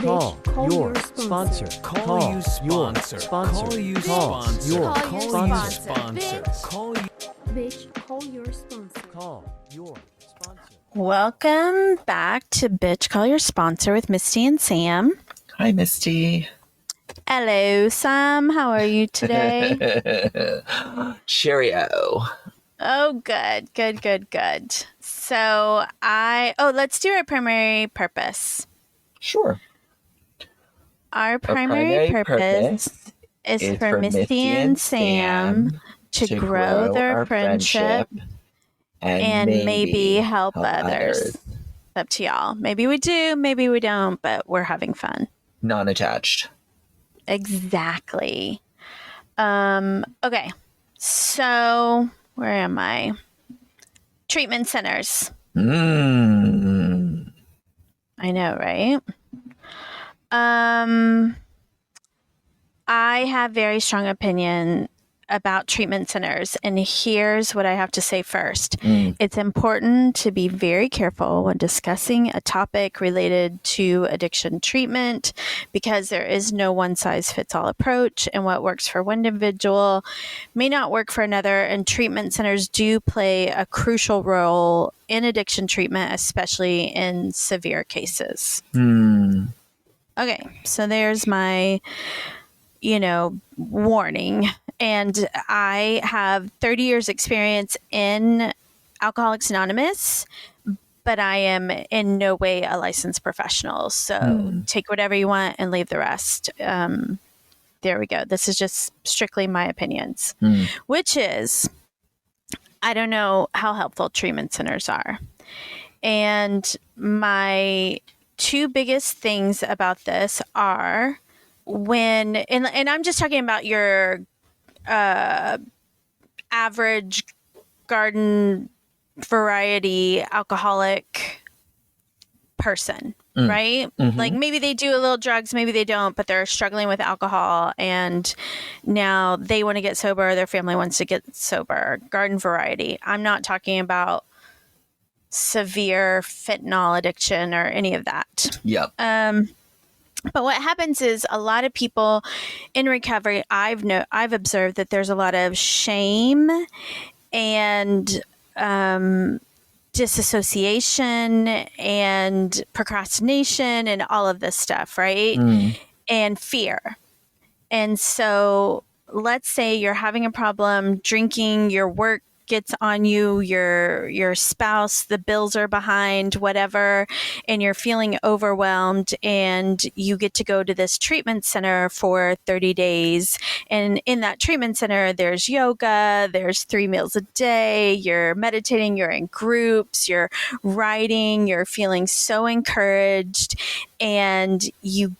Call your sponsor. Call your sponsor. Call your sponsor. Bitch, call your sponsor. Call your sponsor. Welcome back to Bitch Call Your Sponsor with Misty and Sam. Hi, Misty. Hello, Sam. How are you today? Cheerio. Oh, good. So let's do our primary purpose. Sure. Our primary purpose is for Misty and Sam to grow their friendship and maybe help others. It's up to y'all. Maybe we do, maybe we don't, but we're having fun. Non-attached. Exactly. Okay. So where am I? Treatment centers. I know, right? I have very strong opinion about treatment centers, and here's what I have to say first. It's important to be very careful when discussing a topic related to addiction treatment because there is no one-size-fits-all approach, and what works for one individual may not work for another, and treatment centers do play a crucial role in addiction treatment, especially in severe cases. Okay, so there's my warning. And I have 30 years experience in Alcoholics Anonymous, but I am in no way a licensed professional. So take whatever you want and leave the rest. There we go. This is just strictly my opinions, which is, I don't know how helpful treatment centers are. And my two biggest things about this are and I'm just talking about your average garden variety alcoholic person, right? Like maybe they do a little drugs, maybe they don't, but they're struggling with alcohol and now they want to get sober. Their family wants to get sober. Garden variety. I'm not talking about severe fentanyl addiction or any of that. Yep. But what happens is a lot of people in recovery, I've observed that there's a lot of shame and disassociation and procrastination and all of this stuff, right? And fear. And so let's say you're having a problem drinking, your work gets on you, your spouse, the bills are behind, whatever, and you're feeling overwhelmed, and you get to go to this treatment center for 30 days. And in that treatment center, there's yoga, there's 3 meals a day, you're meditating, you're in groups, you're writing, you're feeling so encouraged, and you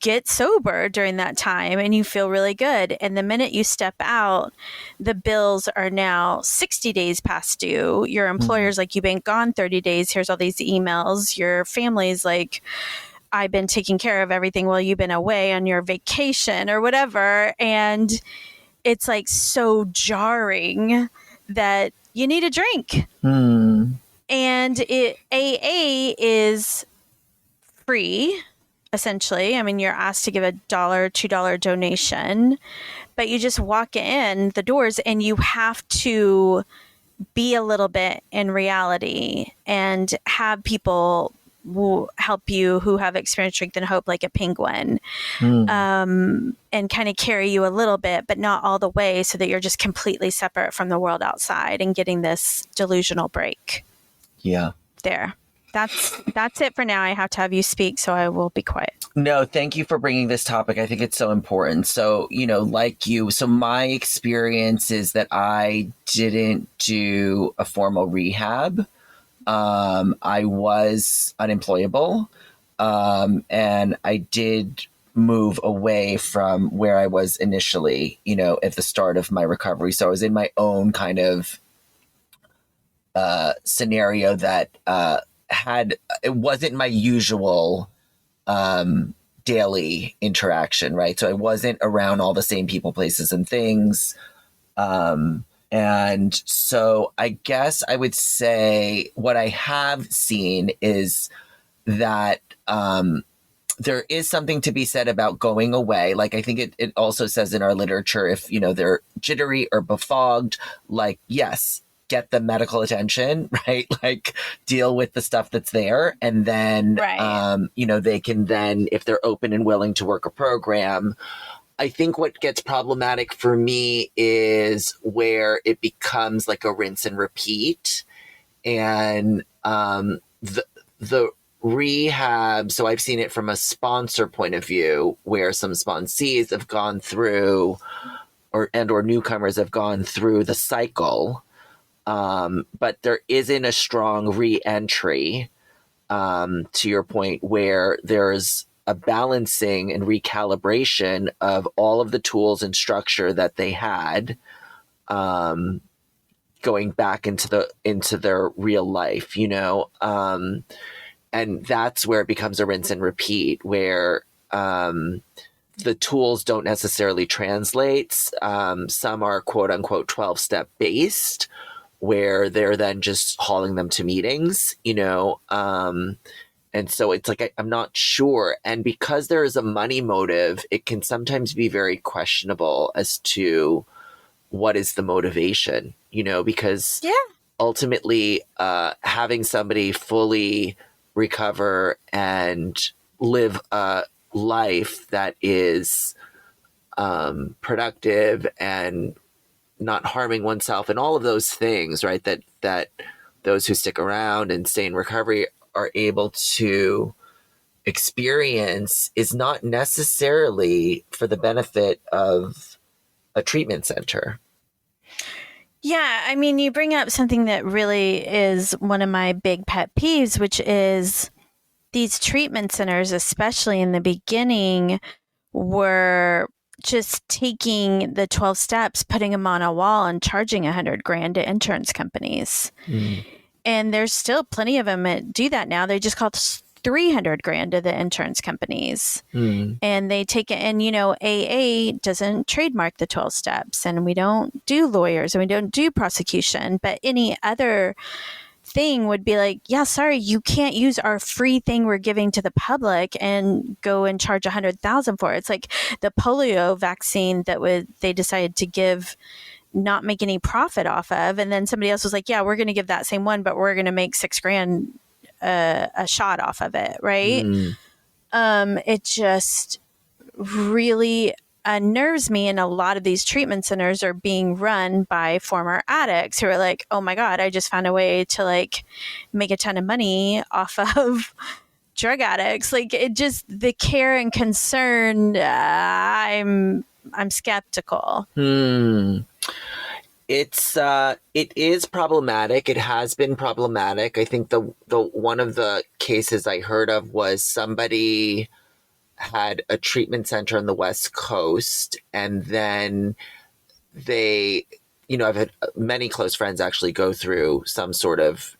get sober during that time and you feel really good. And the minute you step out, the bills are now 60 days past due. Your employer's like, you've been gone 30 days. Here's all these emails. Your family's like, I've been taking care of everything while you've been away on your vacation or whatever. And it's like so jarring that you need a drink. And AA is free. Essentially, I mean, you're asked to give $1, $2 donation, but you just walk in the doors and you have to be a little bit in reality and have people who help you who have experienced strength and hope like a penguin and kind of carry you a little bit, but not all the way so that you're just completely separate from the world outside and getting this delusional break. Yeah. There. That's it for now. I have to have you speak, so I will be quiet. No, thank you for bringing this topic. I think it's so important. So, like you, so my experience is that I didn't do a formal rehab. I was unemployable. And I did move away from where I was initially, at the start of my recovery. So I was in my own kind of scenario that it wasn't my usual daily interaction, right? So I wasn't around all the same people, places, and things. And so I guess I would say what I have seen is that there is something to be said about going away. Like, I think it also says in our literature, if, they're jittery or befogged, like, yes, get the medical attention, right? Like, deal with the stuff that's there. And then, Right. they can then, if they're open and willing to work a program. I think what gets problematic for me is where it becomes like a rinse and repeat. And the rehab, so I've seen it from a sponsor point of view, where some sponsees have gone through or newcomers have gone through the cycle, but there isn't a strong re-entry, to your point, where there's a balancing and recalibration of all of the tools and structure that they had, going back into their real life, and that's where it becomes a rinse and repeat, where the tools don't necessarily translate. Some are quote unquote 12-step based, where they're then just hauling them to meetings, and so it's like, I'm not sure. And because there is a money motive, it can sometimes be very questionable as to what is the motivation, because ultimately having somebody fully recover and live a life that is productive and not harming oneself and all of those things, right, that those who stick around and stay in recovery are able to experience, is not necessarily for the benefit of a treatment center. Yeah, I mean, you bring up something that really is one of my big pet peeves, which is these treatment centers, especially in the beginning, were just taking the 12 steps, putting them on a wall and charging $100,000 to insurance companies. And there's still plenty of them that do that now. They just call it $300,000 to the insurance companies. And they take it, and AA doesn't trademark the 12 steps, and we don't do lawyers, and we don't do prosecution, but any other thing would be like, yeah, sorry, you can't use our free thing we're giving to the public and go and charge $100,000 for it. It's like the polio vaccine that they decided to give, not make any profit off of, and then somebody else was like, yeah, we're going to give that same one, but we're going to make $6,000 a shot off of it, right? It just really unnerves me. And a lot of these treatment centers are being run by former addicts who are like, oh my God, I just found a way to like make a ton of money off of drug addicts. Like, it just, the care and concern, I'm skeptical. It is problematic. It has been problematic. I think the one of the cases I heard of was somebody had a treatment center on the West Coast, and then they, I've had many close friends actually go through some sort of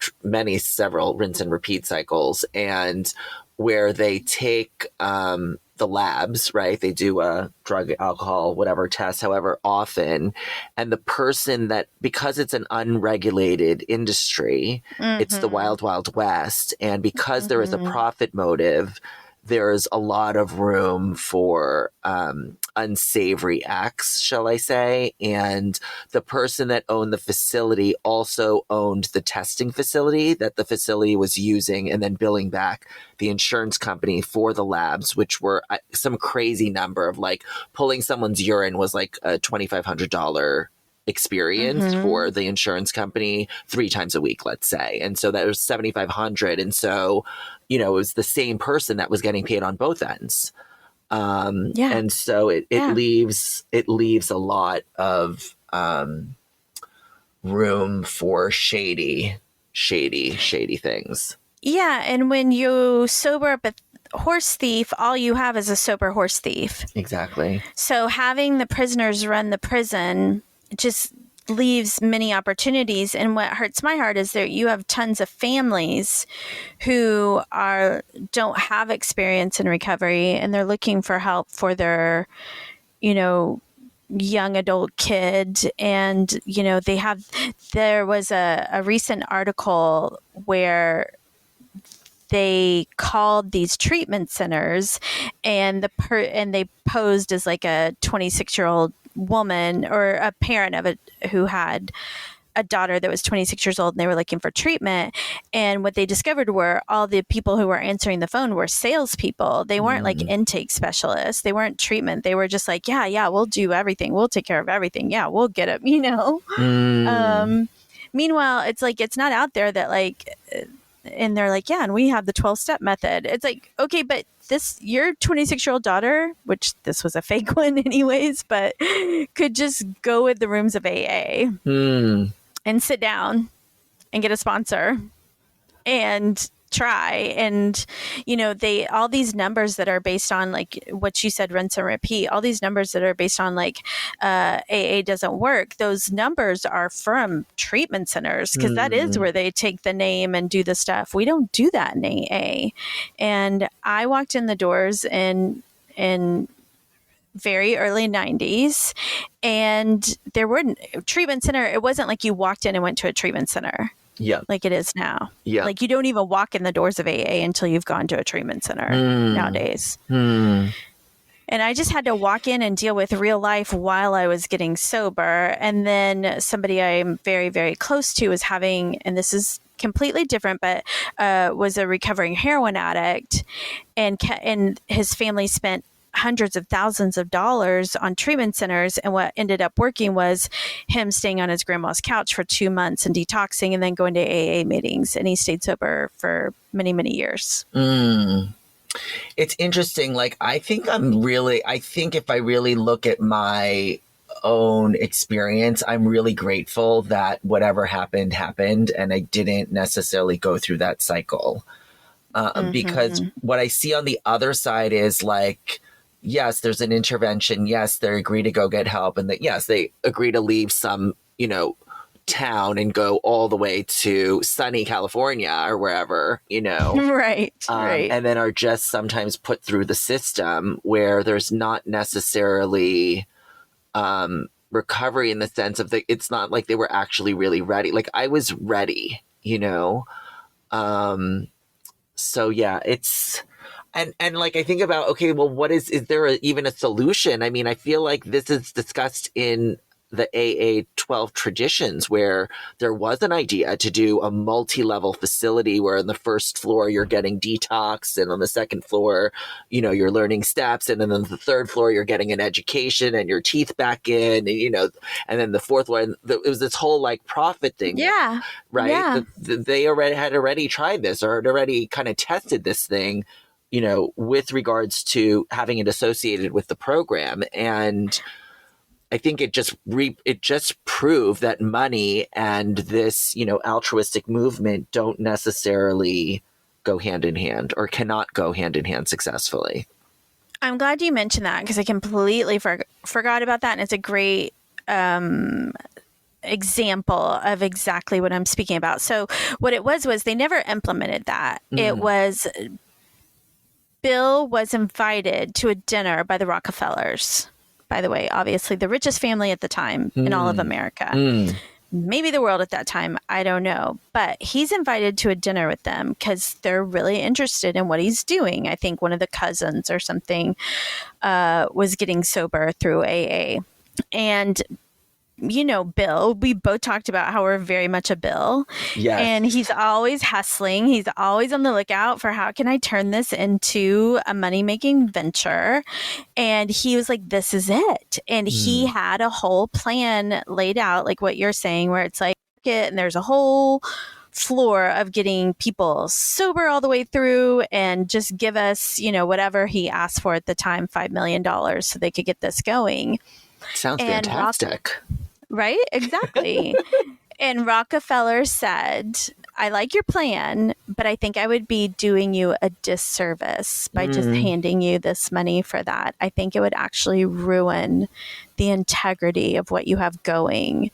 several rinse and repeat cycles, and where they take the labs, right? They do a drug, alcohol, whatever test, however often. And the person that, because it's an unregulated industry, it's the wild, wild west. And because there is a profit motive, there's a lot of room for unsavory acts, shall I say. And the person that owned the facility also owned the testing facility that the facility was using, and then billing back the insurance company for the labs, which were some crazy number of, like, pulling someone's urine was like a $2,500 experience for the insurance company 3 times a week, let's say. And so that was $7,500. And so, it was the same person that was getting paid on both ends. And so it leaves a lot of room for shady things. Yeah. And when you sober up a horse thief, all you have is a sober horse thief. Exactly. So having the prisoners run the prison just leaves many opportunities. And what hurts my heart is that you have tons of families who don't have experience in recovery, and they're looking for help for their, young adult kid. And, there was a recent article where they called these treatment centers, and and they posed as like a 26-year-old woman or a parent of who had a daughter that was 26 years old, and they were looking for treatment. And what they discovered were all the people who were answering the phone were salespeople. They weren't like intake specialists. They weren't treatment. They were just like, yeah, we'll do everything. We'll take care of everything. Yeah, we'll get it, Meanwhile, it's like, it's not out there that like, and they're like, yeah, and we have the 12-step method. It's like, okay, but your 26-year-old daughter, which this was a fake one anyways, but could just go with the rooms of AA and sit down and get a sponsor and try. And, all these numbers that are based on like what you said, rinse and repeat, all these numbers that are based on like AA doesn't work. Those numbers are from treatment centers, because that is where they take the name and do the stuff. We don't do that in AA. And I walked in the doors in very early 90s, and there were treatment center. It wasn't like you walked in and went to a treatment center. Yeah. Like it is now. Yeah. Like you don't even walk in the doors of AA until you've gone to a treatment center nowadays. And I just had to walk in and deal with real life while I was getting sober. And then somebody I'm very, very close to was having, and this is completely different, but was a recovering heroin addict, and his family spent hundreds of thousands of dollars on treatment centers. And what ended up working was him staying on his grandma's couch for 2 months and detoxing, and then going to AA meetings. And he stayed sober for many, many years. It's interesting. Like, I think if I really look at my own experience, I'm really grateful that whatever happened, and I didn't necessarily go through that cycle. Because what I see on the other side is like, yes, there's an intervention. Yes, they agree to go get help. And that, yes, they agree to leave some, town and go all the way to sunny California or wherever, Right. And then are just sometimes put through the system where there's not necessarily recovery in the sense of it's not like they were actually really ready. Like I was ready, So yeah, it's, and like, I think about, okay, well, is there even a solution? I mean, I feel like this is discussed in the AA 12 traditions, where there was an idea to do a multi-level facility where on the first floor you're getting detox, and on the second floor, you're learning steps, and then on the third floor you're getting an education and your teeth back in, and and then the fourth floor, it was this whole like profit thing. Yeah. Right. Yeah. They had already tried this, or had already kind of tested this thing, with regards to having it associated with the program. And I think it just proved that money and this, altruistic movement don't necessarily go hand in hand, or cannot go hand in hand successfully. I'm glad you mentioned that, because I completely forgot about that. And it's a great example of exactly what I'm speaking about. So what it was they never implemented that. It was, Bill was invited to a dinner by the Rockefellers. By the way, obviously the richest family at the time in all of America. Maybe the world at that time, I don't know. But he's invited to a dinner with them because they're really interested in what he's doing. I think one of the cousins or something was getting sober through AA. And Bill, we both talked about how we're very much a Bill. Yes. And he's always hustling. He's always on the lookout for how can I turn this into a money-making venture. And he was like, this is it. And he had a whole plan laid out, like what you're saying, where it's like, and there's a whole floor of getting people sober all the way through, and just give us, whatever he asked for at the time, $5 million, so they could get this going. Sounds fantastic. Right? Exactly. And Rockefeller said, I like your plan, but I think I would be doing you a disservice by just handing you this money for that. I think it would actually ruin the integrity of what you have going.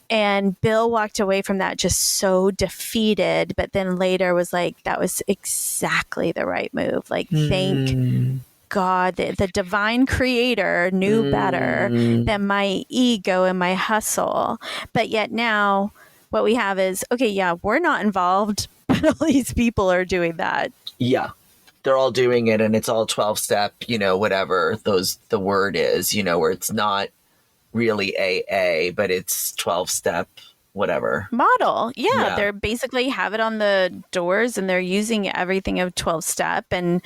And Bill walked away from that just so defeated, but then later was like, that was exactly the right move. Like, thank God, the divine creator knew better than my ego and my hustle. But yet now what we have is, okay, yeah, we're not involved, but all these people are doing that. Yeah. They're all doing it, and it's all 12-step, whatever the word is, where it's not really AA, but it's 12-step, whatever. Model. Yeah. They're basically have it on the doors, and they're using everything of 12-step and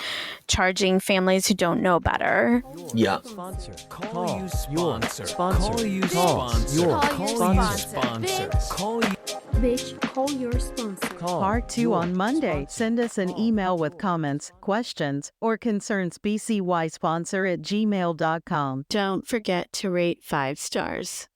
charging families who don't know better. Yeah. Sponsor. Call you sponsor. Sponsor. Call you Call sponsor. your Call you sponsor. sponsor. Call you. Bitch, call your sponsor. Call Part 2 your on Monday. sponsor. Send us an email with comments, questions, or concerns bcysponsor@gmail.com. Don't forget to rate 5 stars.